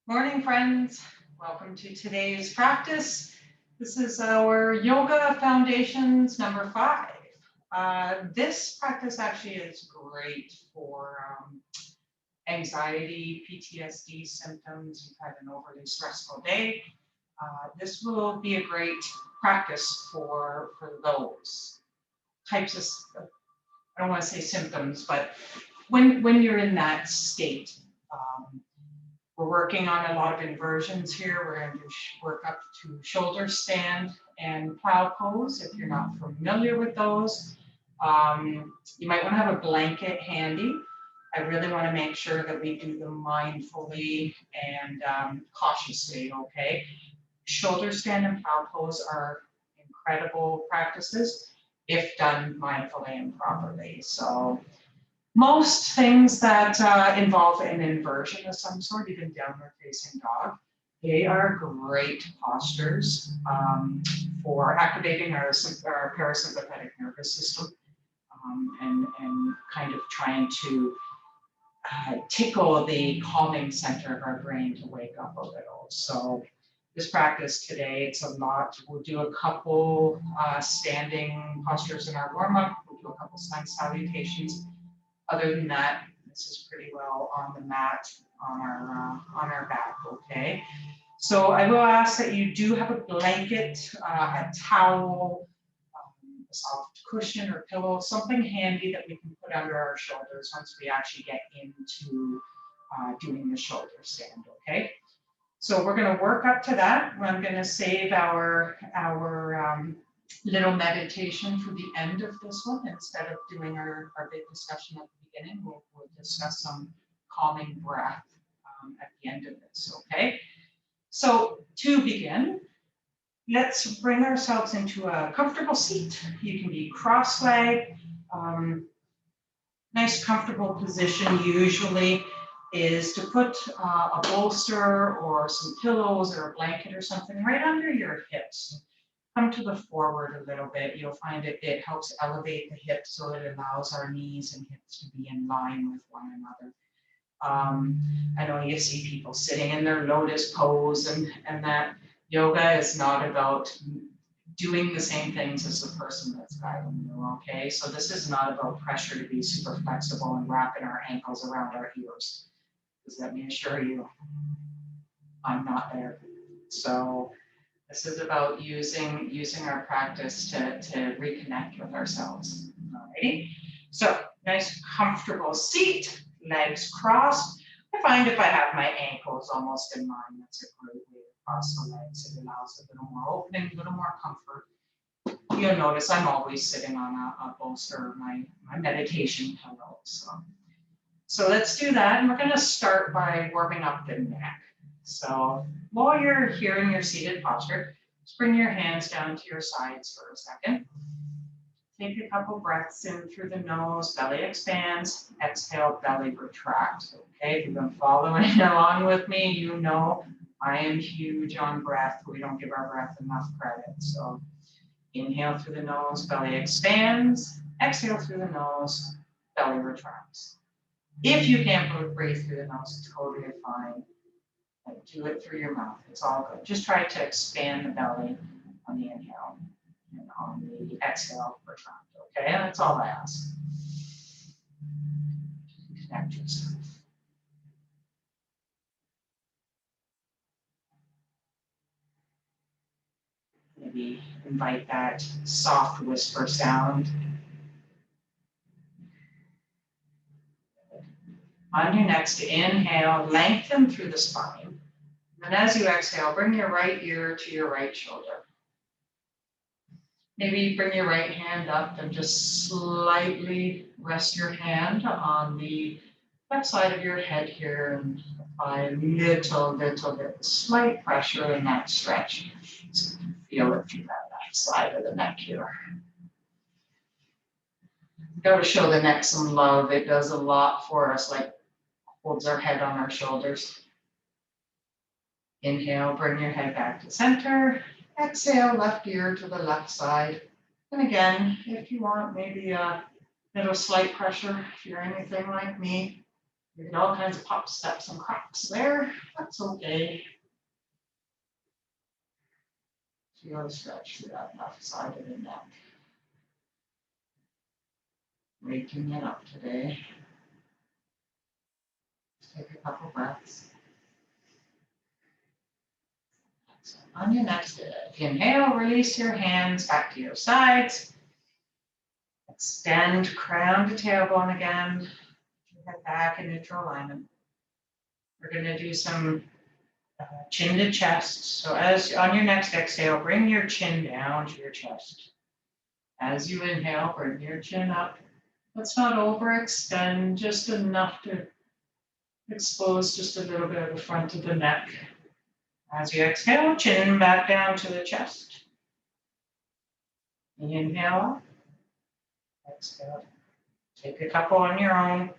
Morning, friends. Welcome to today's practice. This is our Yoga Foundations number 5. This practice actually is great for anxiety, PTSD symptoms. You've had an overly stressful day. This will be a great practice for those types of, I don't want to say symptoms, but when you're in that state. We're working on a lot of inversions here. We're going to work up to shoulder stand and plow pose. If you're not familiar with those, you might want to have a blanket handy. I really want to make sure that we do them mindfully and cautiously, okay? Shoulder stand and plow pose are incredible practices if done mindfully and properly. So most things that involve an inversion of some sort, even downward facing dog, they are great postures for activating our parasympathetic nervous system and kind of trying to tickle the calming center of our brain to wake up a little. So this practice today, it's a lot. We'll do a couple standing postures in our warm-up. We'll do a couple salutations. Other than that, this is pretty well on the mat on our back, okay? So I will ask that you do have a blanket, a towel, a soft cushion or pillow, something handy that we can put under our shoulders once we actually get into doing the shoulder stand, okay? So we're gonna work up to that. I'm gonna save our little meditation for the end of this one. Instead of doing our big discussion at the beginning, we'll discuss some calming breath at the end of this, okay? So to begin, let's bring ourselves into a comfortable seat. You can be cross-legged. Nice comfortable position usually is to put a bolster or some pillows or a blanket or something right under your hips. Come to the forward a little bit. You'll find it helps elevate the hips so it allows our knees and hips to be in line with one another. I know you see people sitting in their lotus pose and that yoga is not about doing the same things as the person that's guiding you, okay? So this is not about pressure to be super flexible and wrapping our ankles around our ears. Because let me assure you, I'm not there. So this is about using our practice to reconnect with ourselves. Alrighty. So nice comfortable seat, legs crossed. I find if I have my ankles almost in line, that's a great way to cross the legs. It allows a little more opening, a little more comfort. You'll notice I'm always sitting on a bolster, my meditation pillow. So let's do that. And we're going to start by warming up the neck. So while you're here in your seated posture, just bring your hands down to your sides for a second. Take a couple breaths in through the nose, belly expands, exhale, belly retracts. Okay, if you've been following along with me, you know I am huge on breath. We don't give our breath enough credit. So inhale through the nose, belly expands, exhale through the nose, belly retracts. If you can't breathe through the nose, it's totally fine. Do it through your mouth. It's all good. Just try to expand the belly on the inhale and on the exhale, retract. Okay, that's all I ask. Connect yourself. Maybe invite that soft whisper sound. On your next inhale, lengthen through the spine. And as you exhale, bring your right ear to your right shoulder. Maybe bring your right hand up and just slightly rest your hand on the left side of your head here and apply a little bit, slight pressure in that stretch. So you can feel it through that left side of the neck here. Got to show the neck some love. It does a lot for us, like holds our head on our shoulders. Inhale, bring your head back to center. Exhale, left ear to the left side. And again, if you want maybe a little slight pressure, if you're anything like me, You get all kinds of pop steps and cracks there. That's okay. Feel the stretch through that left side of the neck. Waking it up today. Take a couple breaths. So on your next inhale, release your hands back to your sides. Extend crown to tailbone again. Head back in neutral alignment. We're going to do some chin to chest. So as on your next exhale, bring your chin down to your chest. As you inhale, bring your chin up. Let's not overextend, just enough to expose just a little bit of the front of the neck. As you exhale, chin back down to the chest. Inhale, exhale. Take a couple on your own.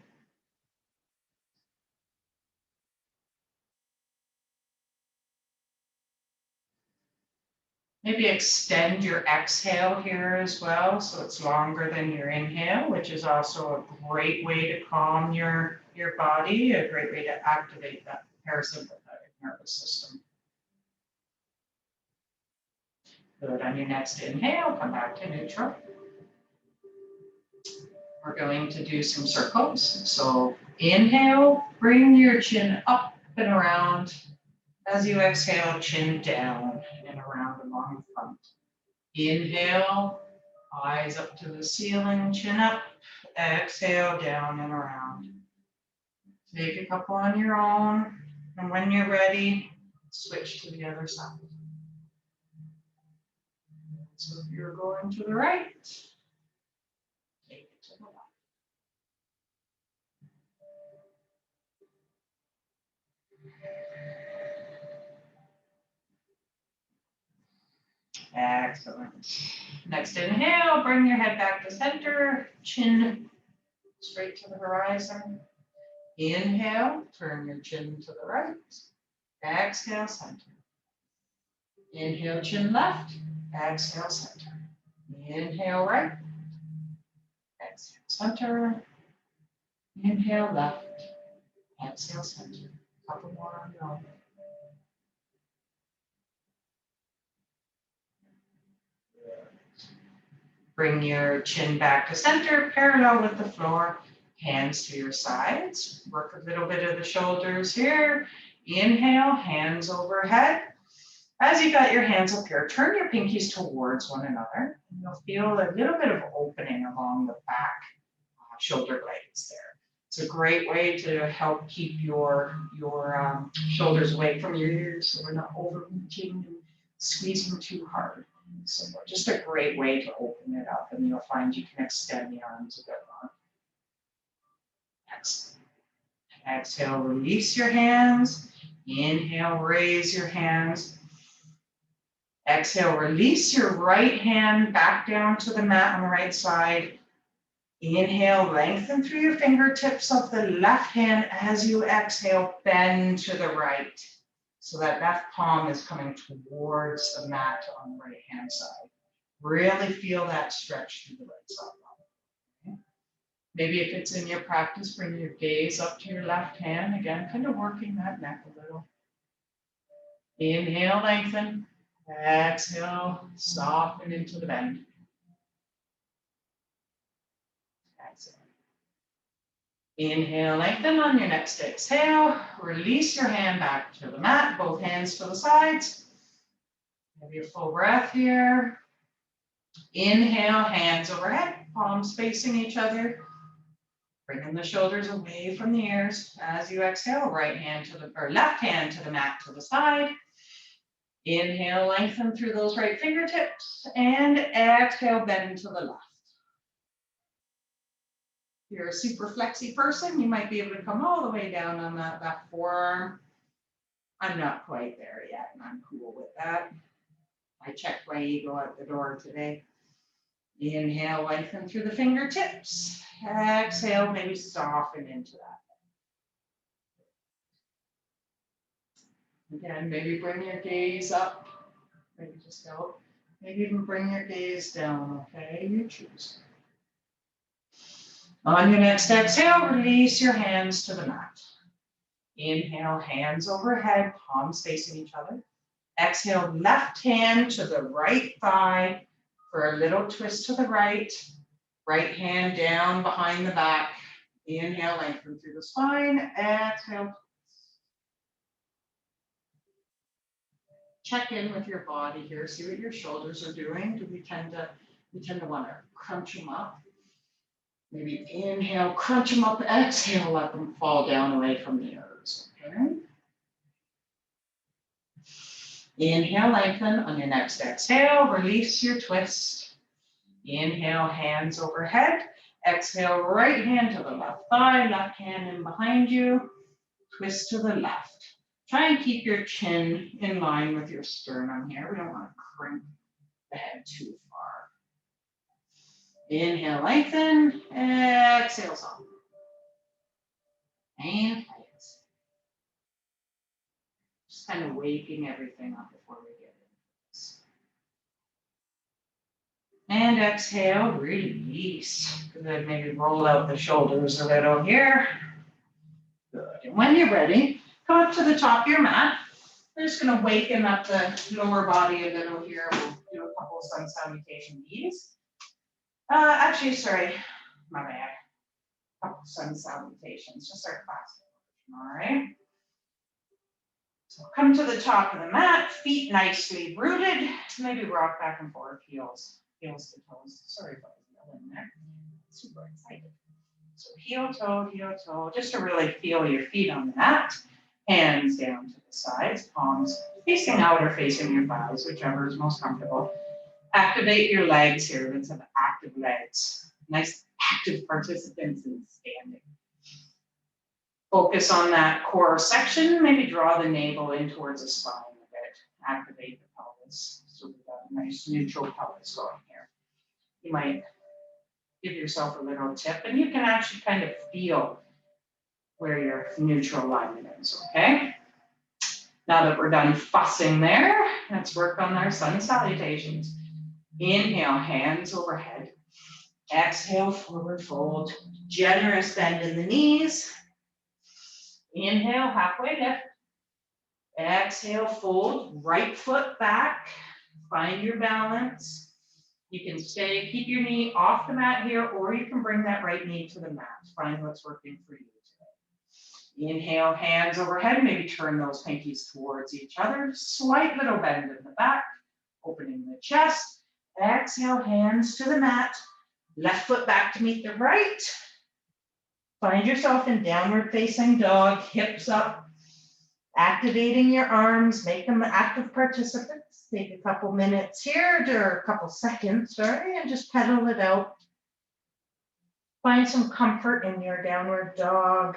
Maybe extend your exhale here as well, so it's longer than your inhale, which is also a great way to calm your body, a great way to activate that parasympathetic nervous system. Good. On your next inhale, come back to neutral. We're going to do some circles. So inhale, bring your chin up and around. As you exhale, chin down and around along the front. Inhale, eyes up to the ceiling, chin up. Exhale, down and around. Take a couple on your own. And when you're ready, switch to the other side. So if you're going to the right, take it to the left. Excellent. Next inhale, bring your head back to center, chin straight to the horizon. Inhale, turn your chin to the right. Exhale, center. Inhale, chin left. Exhale, center. Inhale, right. Exhale, center. Inhale, left. Exhale, center. Couple more on your own. Bring your chin back to center, parallel with the floor. Hands to your sides. Work a little bit of the shoulders here. Inhale, hands overhead. As you got your hands up here, turn your pinkies towards one another. And you'll feel a little bit of opening along the back shoulder blades there. It's a great way to help keep your shoulders away from your ears so we're not overreaching and squeezing too hard. So just a great way to open it up, and you'll find you can extend the arms a bit more. Exhale, release your hands. Inhale, raise your hands. Exhale, release your right hand back down to the mat on the right side. Inhale, lengthen through your fingertips of the left hand. As you exhale, bend to the right. So that left palm is coming towards the mat on the right hand side. Really feel that stretch through the right side. Okay. Maybe if it's in your practice, bring your gaze up to your left hand. Again, kind of working that neck a little. Inhale, lengthen. Exhale, soften into the bend. Exhale. Inhale, lengthen on your next exhale. Release your hand back to the mat, both hands to the sides. Maybe a full breath here. Inhale, hands overhead, palms facing each other. Bringing the shoulders away from the ears. As you exhale, right hand to the, or left hand to the mat to the side. Inhale, lengthen through those right fingertips, and exhale, bend to the left. If you're a super flexy person, you might be able to come all the way down on that left forearm. I'm not quite there yet, and I'm cool with that. I checked my ego at the door today. Inhale, lengthen through the fingertips. Exhale, maybe soften into that. Again, maybe bring your gaze up. Maybe just go. Maybe even bring your gaze down, okay? You choose. On your next exhale, release your hands to the mat. Inhale, hands overhead, palms facing each other. Exhale, left hand to the right thigh for a little twist to the right. Right hand down behind the back. Inhale, lengthen through the spine. Exhale. Check in with your body here. See what your shoulders are doing. Do we tend to want to crunch them up? Maybe inhale, crunch them up. Exhale, let them fall down away from the nose. Okay. Inhale, lengthen. On your next exhale, release your twist. Inhale, hands overhead. Exhale, right hand to the left thigh, left hand in behind you. Twist to the left. Try and keep your chin in line with your sternum here. We don't want to crimp the head too far. Inhale, lengthen. Exhale, soften. And tight. Just kind of waking everything up before we get into this. And exhale, release. Good. Maybe roll out the shoulders a little here. Good. And when you're ready, come up to the top of your mat. We're just going to waken up the lower body a little here. We'll do a couple of sun salutation knees. Actually, sorry, my bad. A couple of sun salutations, just our classic version, all right? So come to the top of the mat, feet nicely rooted. Maybe rock back and forth, heels to toes. Sorry if I was yelling there. Super excited. So heel toe, just to really feel your feet on the mat. Hands down to the sides, palms facing out or facing your thighs, whichever is most comfortable. Activate your legs here. Let's have active legs. Nice active participants in standing. Focus on that core section. Maybe draw the navel in towards the spine a bit. Activate the pelvis. So we've got a nice neutral pelvis going here. You might give yourself a little tip, and you can actually kind of feel where your neutral alignment is, okay? Now that we're done fussing there, let's work on our sun salutations. Inhale, hands overhead. Exhale, forward fold. Generous bend in the knees. Inhale, halfway lift. Exhale, fold. Right foot back. Find your balance. You can keep your knee off the mat here, or you can bring that right knee to the mat. Find what's working for you today. Inhale, hands overhead. Maybe turn those pinkies towards each other. Slight little bend in the back. Opening the chest. Exhale, hands to the mat. Left foot back to meet the right. Find yourself in downward facing dog, hips up. Activating your arms, make them active participants. Take a couple minutes here, or a couple seconds, sorry, and just pedal it out. Find some comfort in your downward dog.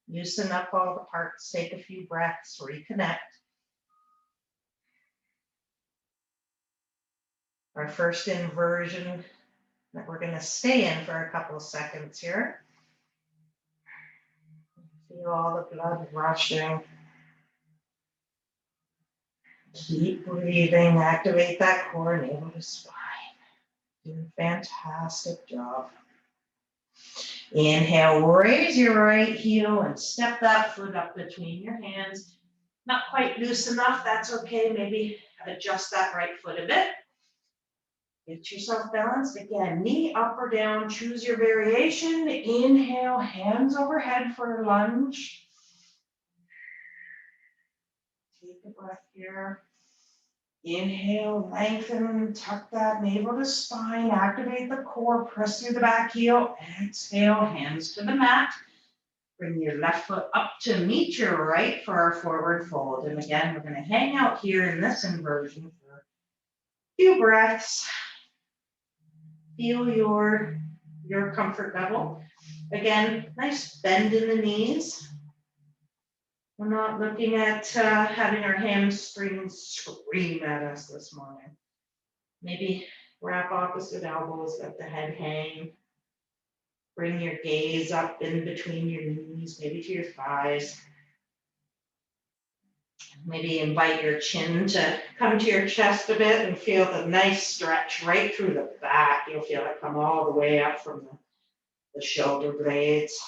Loosen up all the parts, take a few breaths, reconnect. Our first inversion that we're going to stay in for a couple of seconds here. Feel all the blood rushing. Keep breathing, activate that core, navel to spine. Doing a fantastic job. Inhale, raise your right heel and step that foot up between your hands. Not quite loose enough, that's okay. Maybe adjust that right foot a bit. Get yourself balanced. Again, knee up or down, choose your variation. Inhale, hands overhead for a lunge. Take a breath here. Inhale, lengthen, tuck that navel to spine, activate the core, press through the back heel. Exhale, hands to the mat. Bring your left foot up to meet your right for our forward fold. And again, we're going to hang out here in this inversion for a few breaths. Feel your comfort level. Again, nice bend in the knees. We're not looking at having our hamstrings scream at us this morning. Maybe wrap opposite elbows, let the head hang. Bring your gaze up in between your knees, maybe to your thighs. Maybe invite your chin to come to your chest a bit and feel the nice stretch right through the back. You'll feel it come all the way up from the shoulder blades.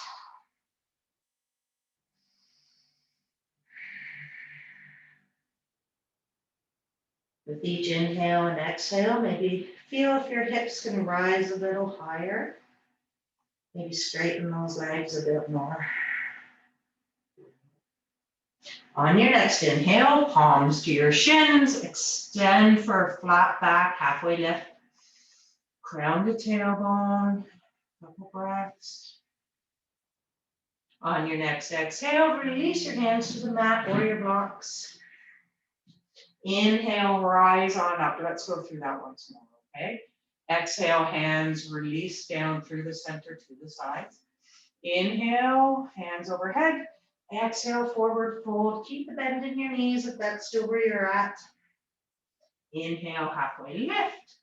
With each inhale and exhale, maybe feel if your hips can rise a little higher. Maybe straighten those legs a bit more. On your next inhale, palms to your shins, extend for a flat back, halfway lift. Crown to tailbone, couple breaths. On your next exhale, release your hands to the mat or your blocks. Inhale, rise on up. Let's go through that once more, okay? Exhale, hands release down through the center to the sides. Inhale, hands overhead. Exhale, forward fold. Keep the bend in your knees if that's still where you're at. Inhale, halfway lift.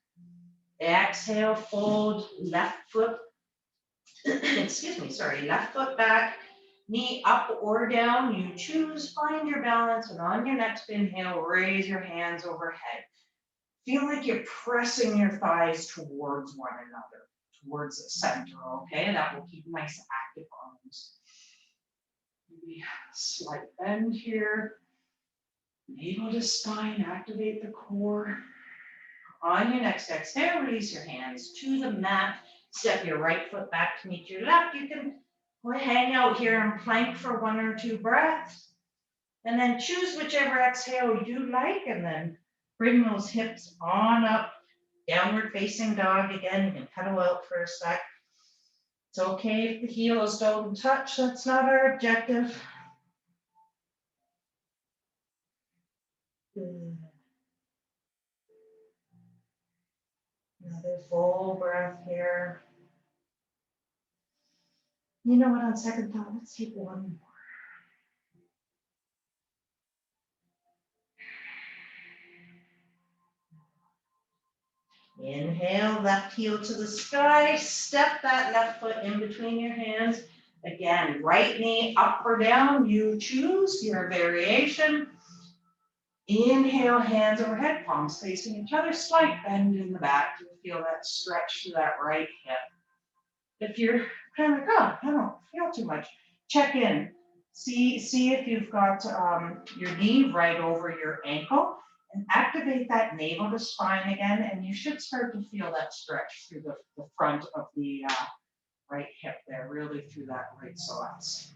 Exhale, fold, left foot, left foot back, knee up or down. You choose, find your balance, and on your next inhale, raise your hands overhead. Feel like you're pressing your thighs towards one another, towards the center, okay? That will keep nice active arms. Maybe a slight bend here. Navel to spine, activate the core. On your next exhale, release your hands to the mat. Step your right foot back to meet your left. You can hang out here and plank for 1 or 2 breaths. And then choose whichever exhale you like, and then bring those hips on up. Downward facing dog again. You can pedal out for a sec. It's okay if the heels don't touch. That's not our objective. Good. Another full breath here. You know what, on second thought, let's take one more. Inhale, left heel to the sky. Step that left foot in between your hands. Again, right knee up or down. You choose your variation. Inhale, hands overhead, palms facing each other. Slight bend in the back. You feel that stretch to that right hip. If you're kind of like, oh, I don't feel too much, check in. See if you've got your knee right over your ankle, and activate that navel to spine again, and you should start to feel that stretch through the front of the right hip there, really through that right psoas.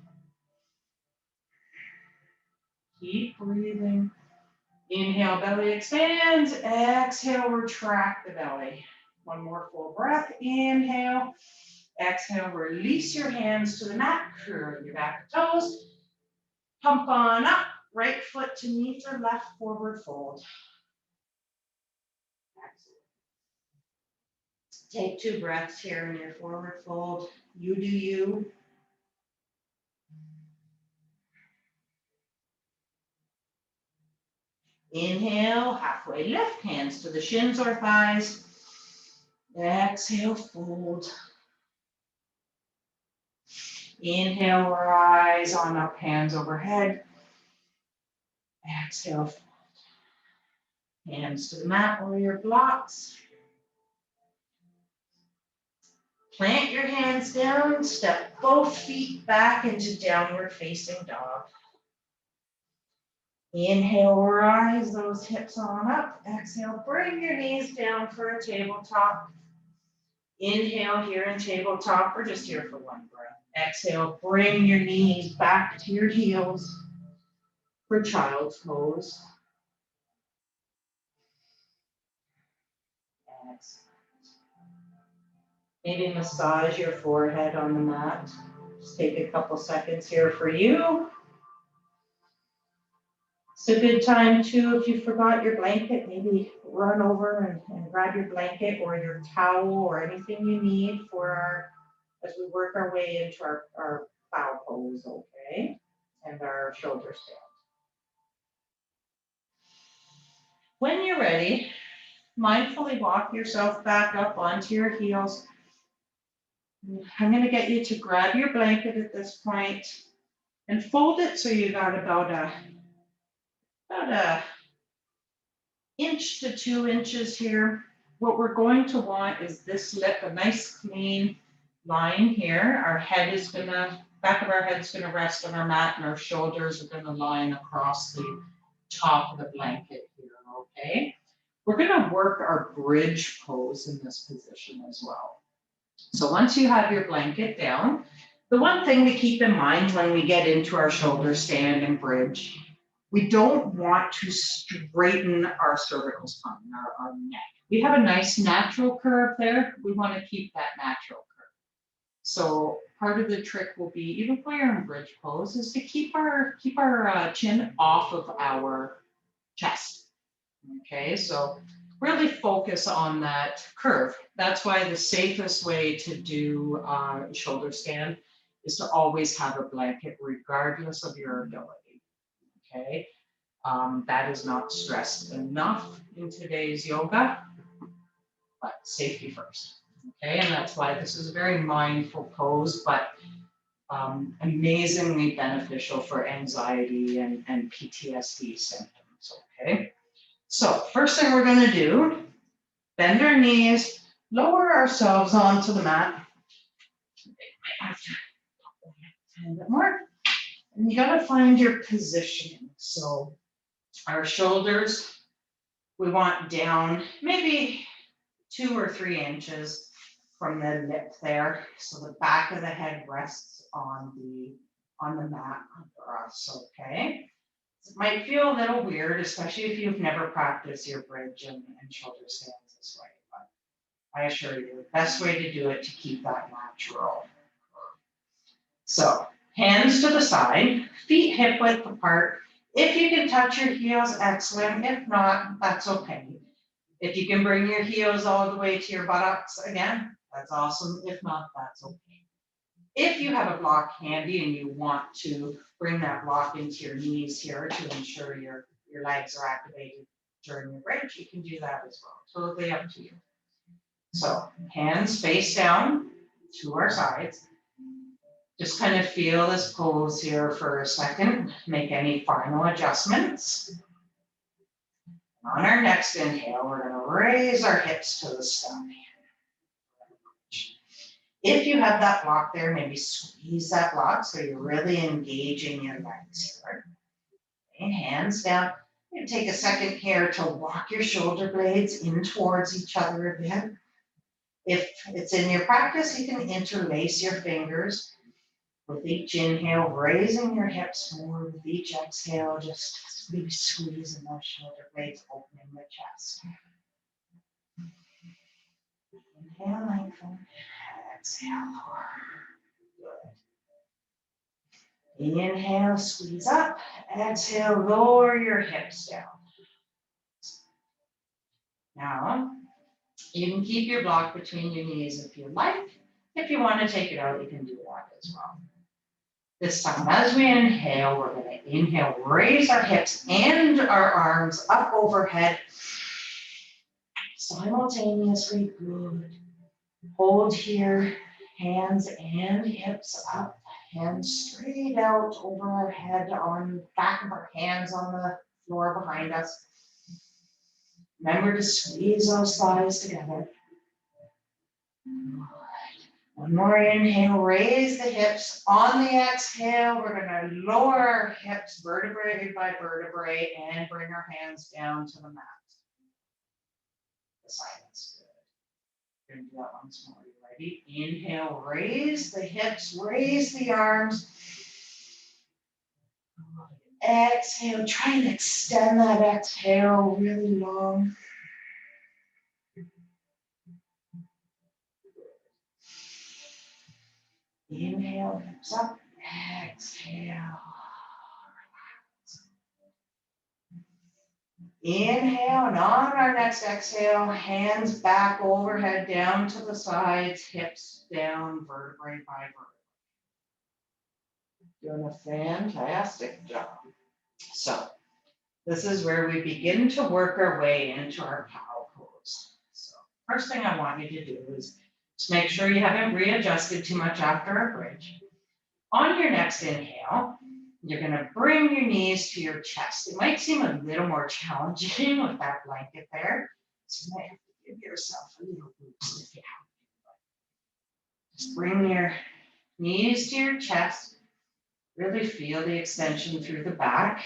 Keep breathing. Inhale, belly expands. Exhale, retract the belly. One more full breath. Inhale. Exhale, release your hands to the mat, curl your back toes, pump on up, right foot to meet your left forward fold. Excellent. Take 2 breaths here in your forward fold. You do you. Inhale, halfway lift, hands to the shins or thighs. Exhale, fold. Inhale, rise on up, hands overhead. Exhale, fold. Hands to the mat or your blocks. Plant your hands down, step both feet back into downward facing dog. Inhale, rise those hips on up. Exhale, bring your knees down for a tabletop. Inhale here in tabletop. We're just here for 1 breath. Exhale, bring your knees back to your heels for child's pose. Exhale. Maybe massage your forehead on the mat. Just take a couple seconds here for you. It's a good time too, if you forgot your blanket, maybe run over and grab your blanket or your towel or anything you need for as we work our way into our plow pose, okay? And our shoulder stand. When you're ready, mindfully walk yourself back up onto your heels. I'm going to get you to grab your blanket at this point and fold it so you got about a inch to 2 inches here. What we're going to want is this lip, a nice clean lying here, our head is gonna, back of our head's gonna rest on our mat and our shoulders are gonna line across the top of the blanket here, okay? We're gonna work our bridge pose in this position as well. So once you have your blanket down, the one thing to keep in mind when we get into our shoulder stand and bridge, we don't want to straighten our cervical spine, our neck. We have a nice natural curve there. We want to keep that natural curve. So part of the trick will be, even while you're in bridge pose, is to keep our chin off of our chest. Okay, so really focus on that curve. That's why the safest way to do shoulder stand is to always have a blanket regardless of your ability. Okay, that is not stressed enough in today's yoga, but safety first. Okay, and that's why this is a very mindful pose, but amazingly beneficial for anxiety and PTSD symptoms. Okay, so first thing we're going to do, bend our knees, lower ourselves onto the mat. A bit more. And you got to find your positioning. So our shoulders, we want down maybe 2 or 3 inches from the lip there. So the back of the head rests on the mat under us, okay? It might feel a little weird, especially if you've never practiced your bridge and shoulder stands this way, but I assure you, the best way to do it to keep that natural. So hands to the side, feet hip width apart. If you can touch your heels, excellent. If not, that's okay. If you can bring your heels all the way to your buttocks again, that's awesome. If not, that's okay. If you have a block handy and you want to bring that block into your knees here to ensure your legs are activated during your bridge, you can do that as well. Totally up to you. So hands face down to our sides. Just kind of feel this pose here for a second. Make any final adjustments. On our next inhale, we're going to raise our hips to the sky. If you have that block there, maybe squeeze that block so you're really engaging your legs here. And hands down. You can take a second here to walk your shoulder blades in towards each other again. If it's in your practice, you can interlace your fingers. With each inhale, raising your hips more. With each exhale, just maybe squeezing those shoulder blades, opening the chest. Inhale, lengthen. Exhale, lower. Good. Inhale, squeeze up. Exhale, lower your hips down. Now, you can keep your block between your knees if you like. If you want to take it out, you can do that as well. This time, as we inhale, we're going to inhale, raise our hips and our arms up overhead. Simultaneously, good. Hold here, hands and hips up, hands straight out over our head, on back of our hands on the floor behind us. Remember to squeeze those thighs together. One more inhale, raise the hips. On the exhale, we're going to lower our hips vertebrae by vertebrae and bring our hands down to the mat. The silence. Good. We're going to do that once more. You ready? Inhale, raise the hips, raise the arms. Exhale, try and extend that exhale really long. Inhale, hips up. Exhale. Inhale, and on our next exhale, hands back overhead, down to the sides, hips down, vertebrae by vertebrae. Doing a fantastic job. So this is where we begin to work our way into our plow pose. So first thing I want you to do is just make sure you haven't readjusted too much after our bridge. On your next inhale, you're going to bring your knees to your chest. It might seem a little more challenging with that blanket there. So you might have to give yourself a little boost if you have Just bring your knees to your chest. Really feel the extension through the back.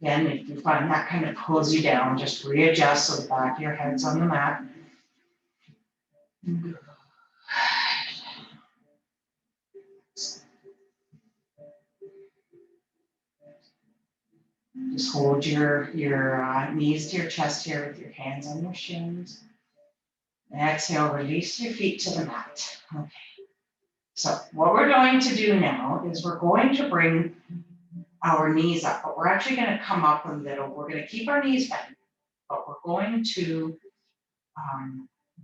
Again, if you find that kind of pulls you down, just readjust so the back of your head's on the mat. Just hold your knees to your chest here with your hands on your shins. Exhale, release your feet to the mat. Okay. So what we're going to do now is we're going to bring our knees up, but we're actually going to come up a little. We're going to keep our knees bent, but we're going to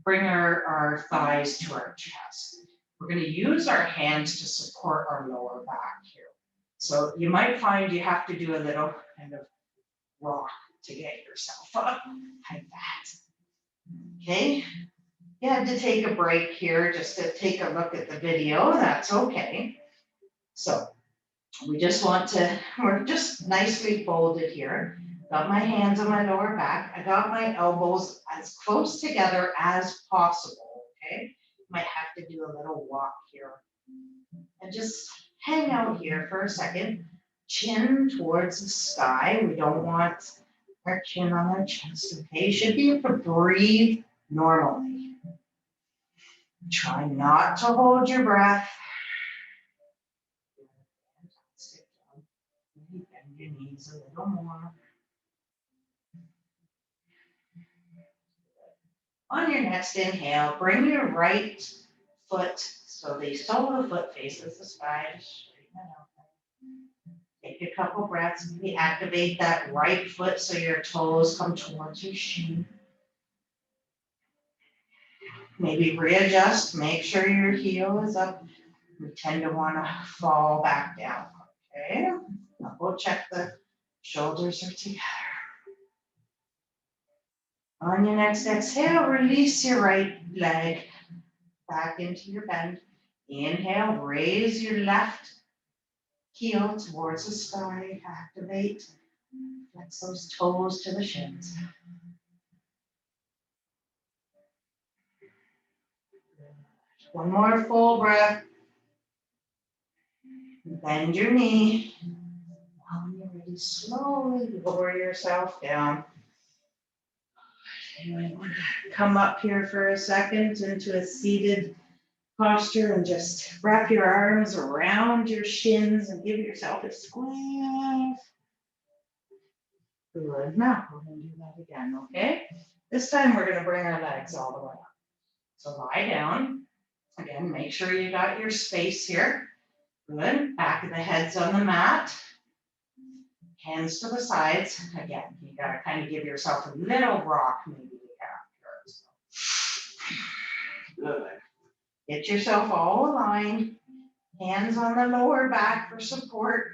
bring our thighs to our chest. We're going to use our hands to support our lower back here. So you might find you have to do a little kind of rock to get yourself up like that. Okay. You had to take a break here just to take a look at the video. That's okay. So we just want to, we're just nicely folded here. Got my hands on my lower back. I got my elbows as close together as possible, okay? Might have to do a little walk here. And just hang out here for a second. Chin towards the sky. We don't want our chin on our chest, okay? You should be able to breathe normally. Try not to hold your breath. Maybe bend your knees a little more. On your next inhale, bring your right foot, so the sole of the foot faces the sky, just straighten it out. Take a couple breaths, maybe activate that right foot so your toes come towards your shin. Maybe readjust, make sure your heel is up. We tend to want to fall back down, okay? Now we'll check the shoulders are together. On your next exhale, release your right leg back into your bend. Inhale, raise your left heel towards the sky. Activate. Flex those toes to the shins. One more full breath. Bend your knee. When you're ready, slowly lower yourself down. Come up here for a second into a seated posture and just wrap your arms around your shins and give yourself a squeeze. Good. Now we're going to do that again, okay? This time we're going to bring our legs all the way up. So lie down. Again, make sure you got your space here. Good. Back of the head's on the mat. Hands to the sides. Again, you got to kind of give yourself a little rock maybe after. Good. Get yourself all aligned. Hands on the lower back for support.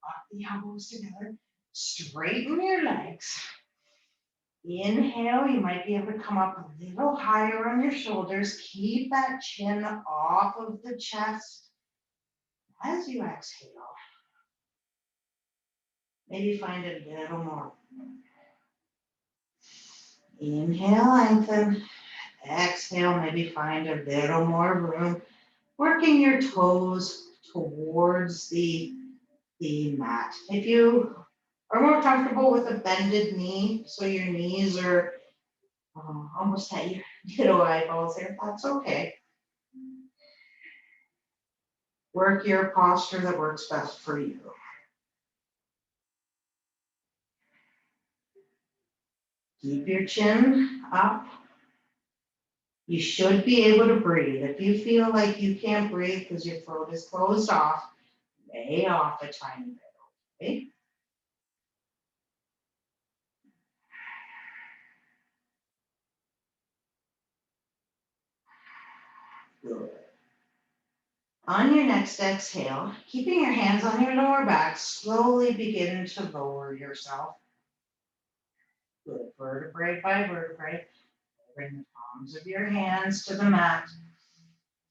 Lock the elbows together. Straighten your legs. Inhale, you might be able to come up a little higher on your shoulders. Keep that chin off of the chest as you exhale. Maybe find a little more. Inhale, lengthen. Exhale, maybe find a little more room. Working your toes towards the mat. If you are more comfortable with a bended knee, so your knees are almost at your little eyeballs there, that's okay. Work your posture that works best for you. Keep your chin up. You should be able to breathe. If you feel like you can't breathe because your throat is closed off, lay off a tiny bit, okay? Good. On your next exhale, keeping your hands on your lower back, slowly begin to lower yourself. Good. Vertebrae by vertebrae. Bring the palms of your hands to the mat.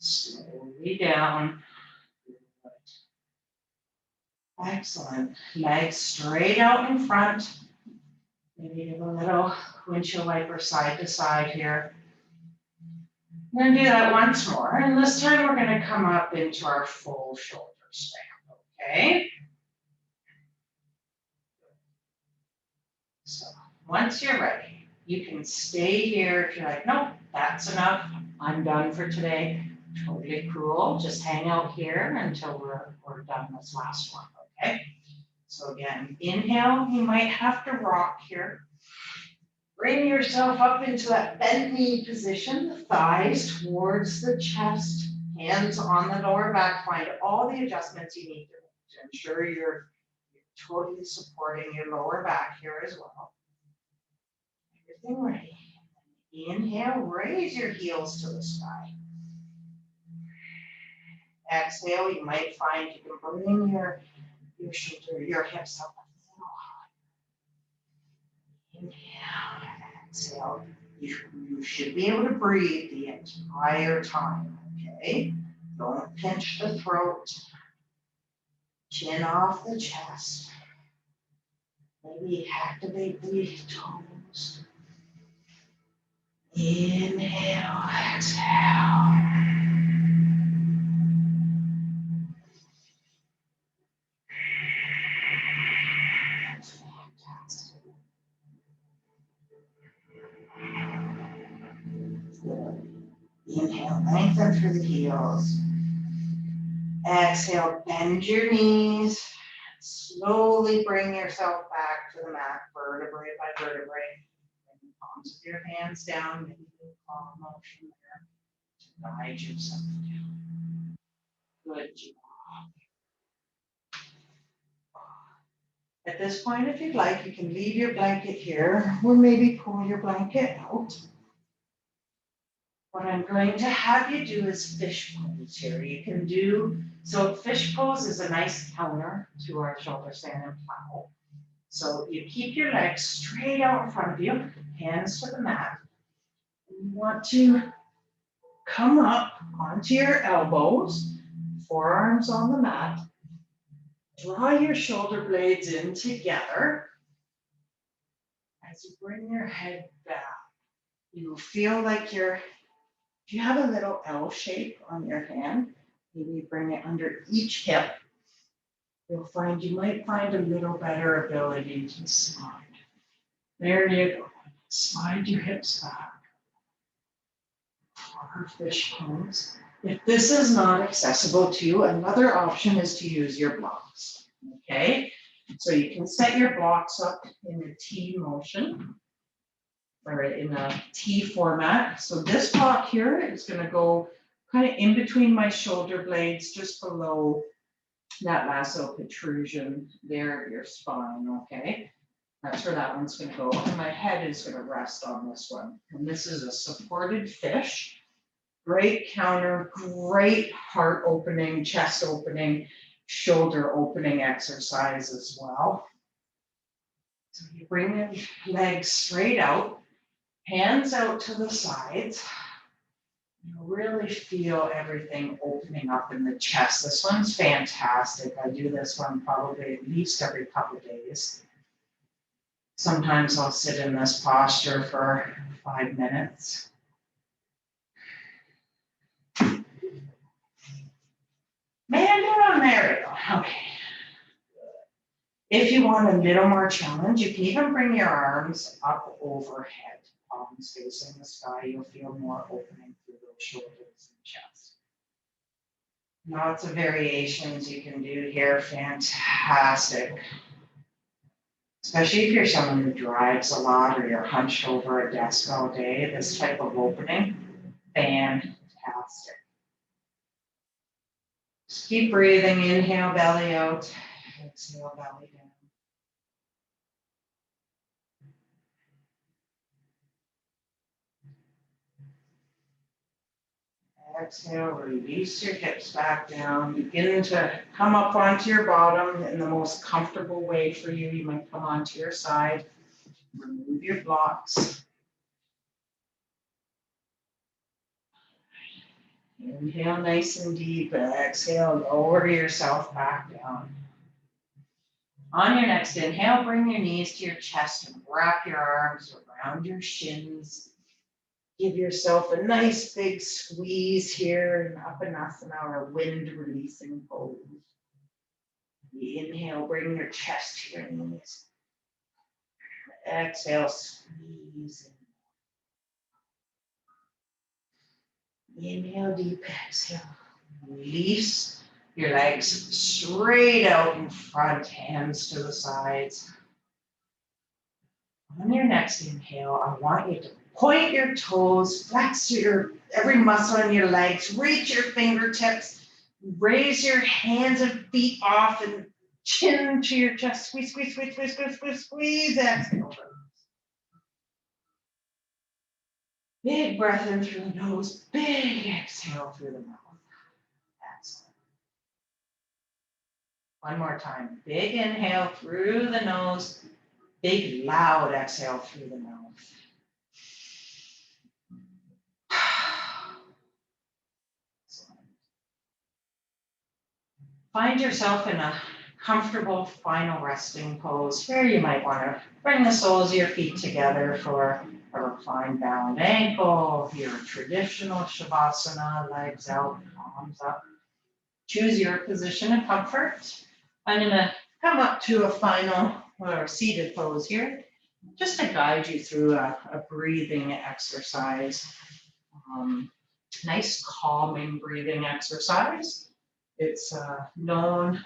Slowly down. Good. Excellent. Legs straight out in front. Maybe do a little windshield wiper side to side here. We're gonna do that once more, and this time we're gonna come up into our full shoulder stand, okay? So once you're ready, you can stay here if you're like, nope, that's enough, I'm done for today. Totally cool, just hang out here until we're done this last one, okay? So again, inhale, you might have to rock here. Bring yourself up into that bent knee position, the thighs towards the chest, hands on the lower back. Find all the adjustments you need to ensure you're totally supporting your lower back here as well. Everything ready. Inhale, raise your heels to the sky. Exhale, you might find you can bring your shoulder, your hips up a little higher. Inhale, exhale. You should be able to breathe the entire time, okay? Don't pinch the throat. Chin off the chest. Maybe activate the toes. Inhale, exhale. That's fantastic. Good. Inhale, lengthen through the heels. Exhale, bend your knees. Slowly bring yourself back to the mat, vertebrae by vertebrae. Bring the palms of your hands down, maybe do a claw motion there to guide yourself down. Good job. At this point, if you'd like, you can leave your blanket here or maybe pull your blanket out. What I'm going to have you do is fish pose here. You can do, so fish pose is a nice counter to our shoulder stand and plow. So you keep your legs straight out in front of you, hands to the mat. You want to come up onto your elbows, forearms on the mat. Draw your shoulder blades in together. As you bring your head back, you feel like if you have a little L shape on your hand, maybe bring it under each hip. You might find a little better ability to slide. There you go. Slide your hips back. For fish pose. If this is not accessible to you, another option is to use your blocks. Okay, so you can set your blocks up in a T motion or in a T format. So this block here is going to go kind of in between my shoulder blades, just below that lasso protrusion there of your spine. Okay, that's where that one's going to go. And my head is going to rest on this one. And this is a supported fish. Great counter, great heart opening, chest opening, shoulder opening exercise as well. So you bring your legs straight out, hands out to the sides. You really feel everything opening up in the chest. This one's fantastic. I do this one probably at least every couple of days. Sometimes I'll sit in this posture for 5 minutes. Man down, there we go. Okay. If you want a little more challenge, you can even bring your arms up overhead, palms facing the sky. You'll feel more opening through those shoulders and chest. Lots of variations you can do here. Fantastic. Especially if you're someone who drives a lot or you're hunched over a desk all day, this type of opening, fantastic. Just keep breathing. Inhale, belly out. Exhale, belly down. Exhale, release your hips back down. Begin to come up onto your bottom in the most comfortable way for you. You might come onto your side. Remove your blocks. Inhale nice and deep. Exhale, lower yourself back down. On your next inhale, bring your knees to your chest and wrap your arms around your shins. Give yourself a nice big squeeze here in Uphanasana, or a wind releasing pose. Inhale, bring your chest to your knees. Exhale, squeeze. Inhale, deep exhale. Release your legs straight out in front, hands to the sides. On your next inhale, I want you to point your toes, flex every muscle in your legs, reach your fingertips, raise your hands and feet off and chin to your chest. Squeeze, squeeze, squeeze, squeeze, squeeze, squeeze, squeeze. Exhale. Big breath in through the nose, big exhale through the mouth. Exhale. One more time. Big inhale through the nose, big loud exhale through the mouth. Find yourself in a comfortable final resting pose. Here you might want to bring the soles of your feet together for a reclined bound ankle, your traditional shavasana, legs out, palms up. Choose your position of comfort. I'm going to come up to a final or seated pose here, just to guide you through a breathing exercise. Nice calming breathing exercise. It's known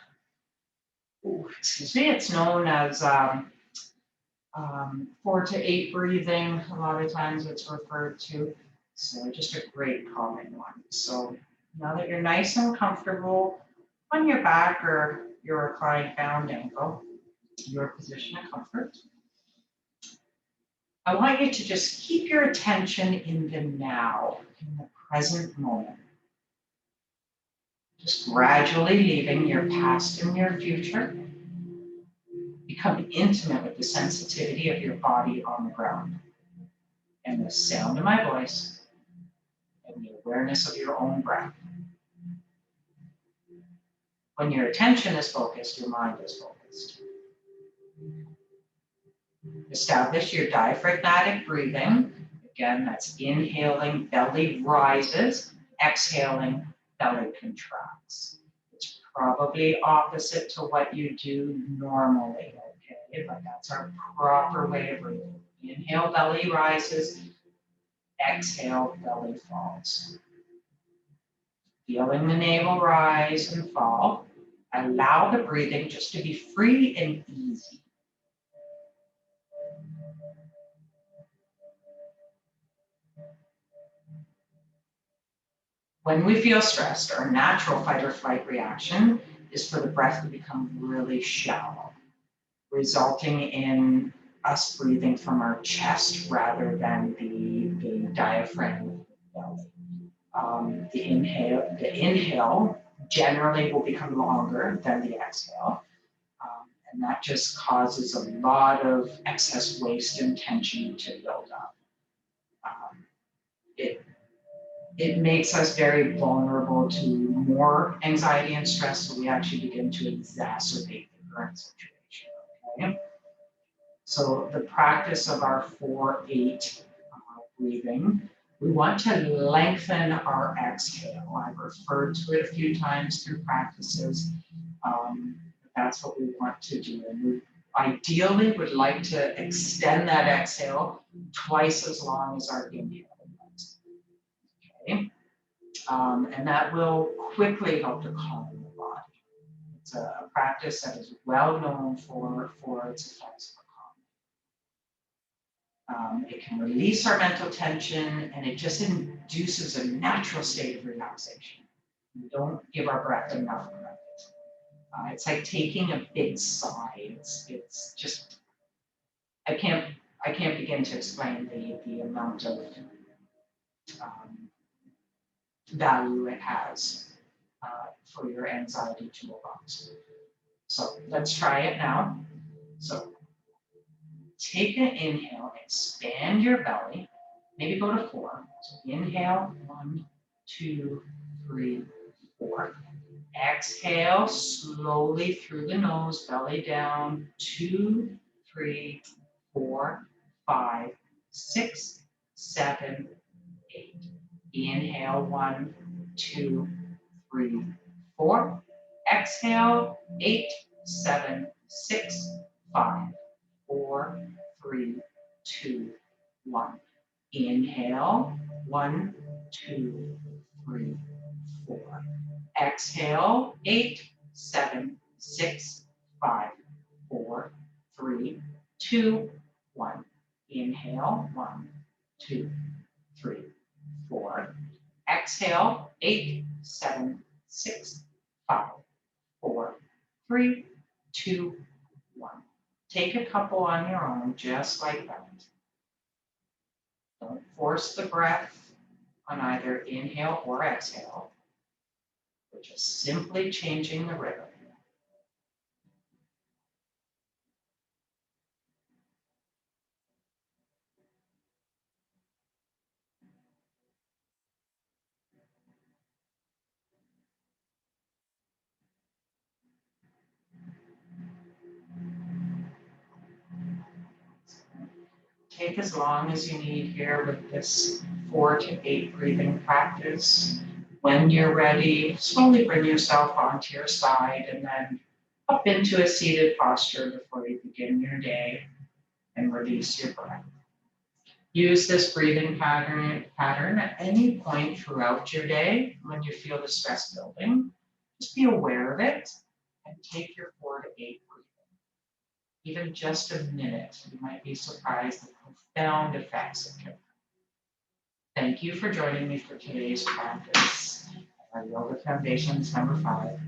as 4 to 8 breathing. A lot of times it's referred to. So just a great calming one. So now that you're nice and comfortable on your back or your reclined bound ankle, your position of comfort, I want you to just keep your attention in the now, in the present moment. Just gradually leaving your past and your future. Become intimate with the sensitivity of your body on the ground and the sound of my voice and the awareness of your own breath. When your attention is focused, your mind is focused. Establish your diaphragmatic breathing. Again, that's inhaling, belly rises, exhaling, belly contracts. It's probably opposite to what you do normally, okay? But that's our proper way of breathing. Inhale, belly rises, exhale, belly falls. Feeling the navel rise and fall. Allow the breathing just to be free and easy. When we feel stressed, our natural fight or flight reaction is for the breath to become really shallow, resulting in us breathing from our chest rather than the diaphragm belly. The inhale generally will become longer than the exhale, and that just causes a lot of excess waste and tension to build up. It makes us very vulnerable to more anxiety and stress, so we actually begin to exacerbate the current situation. Okay? So the practice of our 4-8 breathing, we want to lengthen our exhale. I've referred to it a few times through practices. That's what we want to do. And we ideally would like to extend that exhale twice as long as our inhale. Okay. And that will quickly help to calm the body. It's a practice that is well known for its effects for calming. It can release our mental tension, and it just induces a natural state of relaxation. We don't give our breath enough credit. It's like taking a big sigh. It's just, I can't begin to explain the amount of value it has for your anxiety to relax. So let's try it now. So take an inhale, expand your belly, maybe go to 4. So inhale, 1, 2, 3, 4. Exhale slowly through the nose, belly down, 2, 3, 4, 5, 6, 7, 8. Inhale, 1, 2, 3, 4. Exhale, 8, 7, 6, 5, 4, 3, 2, 1. Inhale, 1, 2, 3, 4. Exhale, 8, 7, 6, 5, 4, 3, 2, 1. Inhale, 1, 2, 3, 4. Exhale, 8, 7, 6, 5, 4, 3, 2, 1. Take a couple on your own, just like that. Don't force the breath on either inhale or exhale. We're just simply changing the rhythm. Take as long as you need here with this 4 to 8 breathing practice. When you're ready, slowly bring yourself onto your side and then up into a seated posture before you begin your day and release your breath. Use this breathing pattern at any point throughout your day when you feel the stress building. Just be aware of it and take your 4 to 8 breathing. Even just a minute, you might be surprised at the profound effects it can have. Thank you for joining me for today's practice. Yoga Foundations number 5.